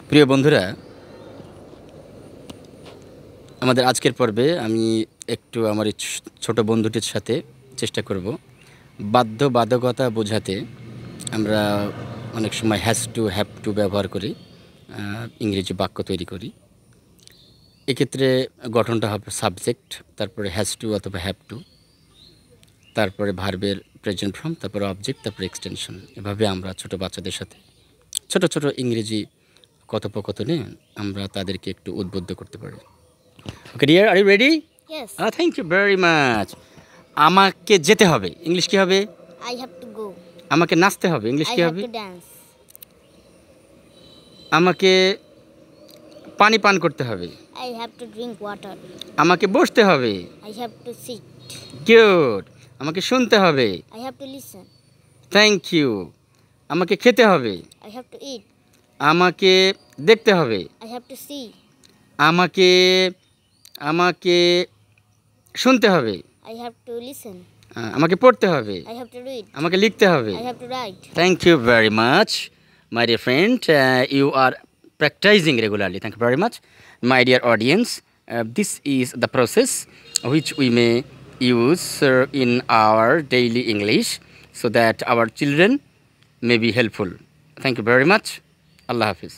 প্রিয় বন্ধুরা, আমাদের আজকের পর্বে আমি একটু আমার এই ছোট বন্ধুটির সাথে চেষ্টা করব বাধ্যবাধকতা বোঝাতে। আমরা অনেক সময় হ্যাজ টু হ্যাভ টু ব্যবহার করি, ইংরেজি বাক্য তৈরি করি। এক্ষেত্রে গঠনটা হবে সাবজেক্ট, তারপরে হ্যাজ টু অথবা হ্যাভ টু, তারপরে ভার্বের প্রেজেন্ট ফর্ম, তারপরে অবজেক্ট, তারপরে এক্সটেনশন। এভাবে আমরা ছোট বাচ্চাদের সাথে ছোট ছোট ইংরেজি কথোপকথনে আমরা তাদেরকে একটু উদ্বুদ্ধ করতে পারি। Okay dear, are you ready? Yes. Thank you very much. আমাকে যেতে হবে, ইংলিশ কী হবে? I have to go. আমাকে নাচতে হবে, ইংলিশ I কী have হবে? to dance. আমাকে পানি পান করতে হবে, I have to drink water. আমাকে বসতে হবে, I have to sit. Good. আমাকে শুনতে হবে, I have to listen. Thank you. আমাকে খেতে হবে, I have to eat. আমাকে দেখতে হবে, I have to see. আমাকে আমাকে শুনতে হবে, I have to listen. আমাকে পড়তে হবে, I have to read. আমাকে লিখতে হবে। I have to write. Thank you very much, my dear friend. You are practicing regularly. Thank you very much, my dear audience. This is the process which we may use in our daily English so that our children may be helpful. Thank you very much. Allah Hafiz.